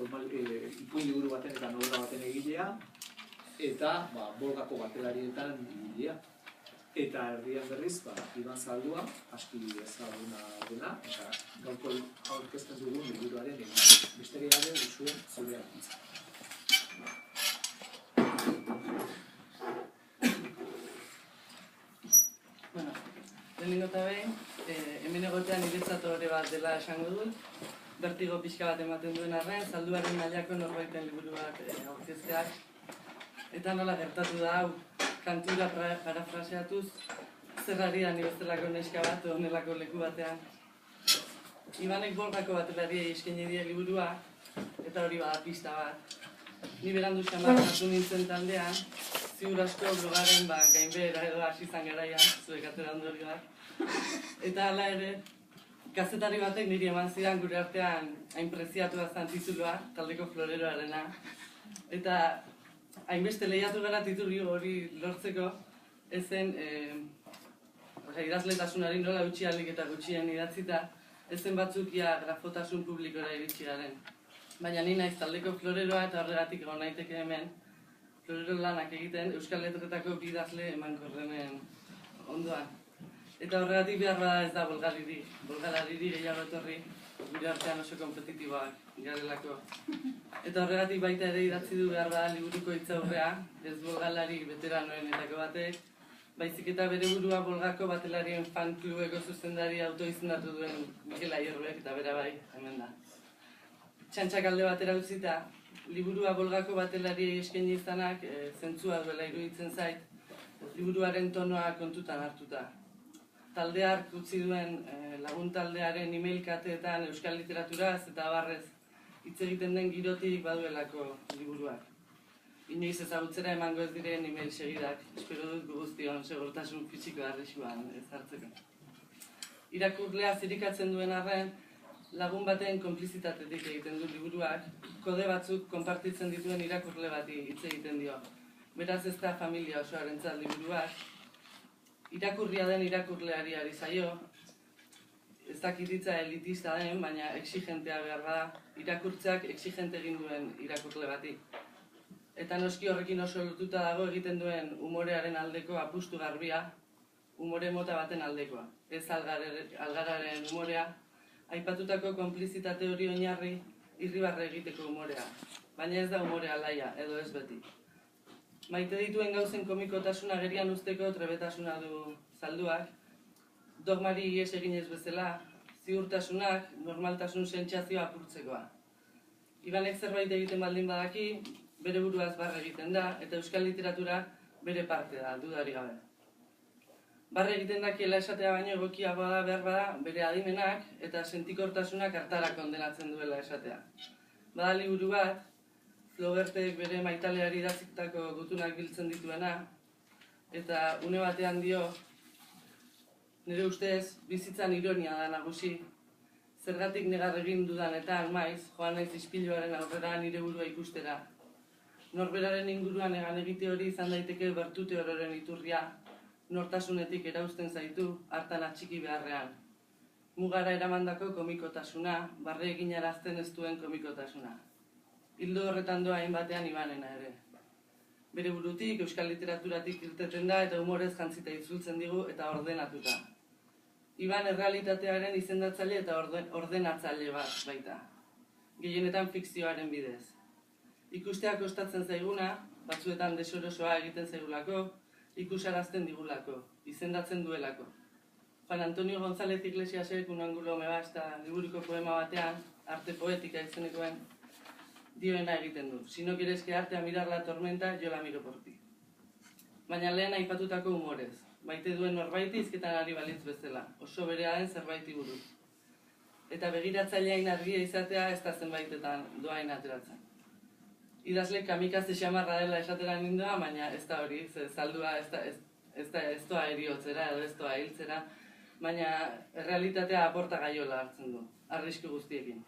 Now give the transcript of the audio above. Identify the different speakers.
Speaker 1: ipuin liburu baten eta novela baten egilea, eta Bolgako batelarietan egilea. Eta erdian berriz, Iban Zaldua, aski ezaguna dena, eta gaurko aurkezten dugun liburuaren egilea. Besterik gabe, zuen zure hartitza.
Speaker 2: Lehenengo eta behin, hemen egotean niretzat hori bat dela esango dut, bertigo pixka bat ematen duen arren, Zalduaren mailako norbaiten liburu bat aurkezteak. Eta nola gertatu da hau, kantura parafraseatuz, zerrari da nibestelako neska bat, honelako leku batean. Ibanek Bolgako batelariei eskaini die liburua, eta hori bada pista bat. Ni berandu xamar hartu nintzen taldean, ziur asko blogaren gainbehera edo hasi izan garaian, zuek atera hori bat. Eta hala ere, kazetari batek niri eman zidan gure artean hain preziatua zen tituloa, taldeko floreroarena. Eta hainbeste lehiatu gara titulu hori lortzeko, ezen idazletasunari nola utzi ahalik eta gutxien idatzita, ezen batzukia grafotasun publikora iritsi garen. Baina ni naiz taldeko floreroa eta horregatik egon naiteke hemen, florero lanak egiten Euskal Letretako bi idazle emankorrenen ondoan. Eta horregatik behar bada ez da bolgalariri gehiago etorri, gure artean oso kompetitiboak garelako. Eta horregatik baita ere idatzi du behar bada liburuko hitzaurrea, ez bolgalari veteranoenetako batek, baizik eta bere burua Bolgako batelarien fan klubeko zuzendari autoizendatu duen Mikel Aierruek, eta bera bai, hemen da. Txantxak alde batera utzita, liburua Bolgako batelariei eskaini izanak zentzua duela iruditzen zait, liburuaren tonoa kontutan hartuta. Taldeak utzi duen lagun taldearen email kateetan euskal literaturaz eta barrez hitz egiten den girotik baduelako liburuak. Inoiz ezagutzera emango ez diren email segidak, espero dut guztion segurtasun fisiko arriskuan ez hartzeko. Irakurlea zirikatzen duen arren, lagun baten konplizitatetik egiten du liburuak, kode batzuk konpartitzen dituen irakurle bati hitz egiten dio. Beraz ez da familia osoarentzat liburuak, irakurria den irakurleari ari zaio, ez dakititza elitista den, baina exigentea behar da, irakurtzeak exigente egin duen irakurle bati. Eta noski horrekin oso lotuta dago egiten duen umorearen aldeko apustu garbia, umore mota baten aldekoa. Ez algararen umorea, aipatutako konplizitate hori oinarri irribarre egiteko umorea, baina ez da umorea alaia, edo ez beti. Maite dituen gauzen komikotasuna gerian usteko trebetasuna du Zalduak, dogmari ihes eginez bezala, ziurtasunak normaltasun sentsazioa apurtzekoa. Ibanek zerbait egiten baldin badaki, bere buruaz barre egiten da, eta euskal literatura bere parte da, dudari gabe. Barre egiten dakiela esatea baino egokiagoa da behar bada, bere adimenak eta sentikortasunak hartara kondenatzen duela esatea. Bada liburu bat, Flaubertek bere maitaleari idatzitako gutunak biltzen dituena, eta une batean dio, nire ustez, bizitzan ironia da nagusi, zergatik negar egin dudanetan maiz, joan naiz ispiluaren aurrera nire burua ikustera. Norberaren inguruan egan egite hori izan daiteke bertute ororen iturria, nortasunetik erauzten zaitu, hartan atxiki beharrean. Mugara eramandako komikotasuna, barre eginarazten ez duen komikotasuna. Hildo horretan doa hainbatean Ibanena ere. Bere burutik, euskal literaturatik irteten da eta humorez jantzita itzultzen digu eta ordenatuta. Iban errealitatearen izendatzaile eta ordenatzaile bat baita. Gehienetan fikzioaren bidez. Ikustea kostatzen zaiguna, batzuetan desorosoa egiten zaigulako, ikusarazten digulako, izendatzen duelako. Juan Antonio González Iglesiasek un angulo me basta liburuko poema batean, arte poetika izenekoen, dioena egiten du. Si no quieres quedarte a mirar la tormenta, yo la miro por ti. Baina lehen aipatutako humorez. Maite duen norbaiti hizketan ari balitz bezala, oso berea den zerbaiti buruz. Eta begiratzaileain argia izatea ez da zenbaitetan doain ateratzen. Idazle kamikaze xamarra dela esatera nindoa, baina ez da hori, Zaldua ez doa eriotzera edo ez doa hiltzera, baina errealitatea aporta gaiola hartzen du, arrisku guztiekin.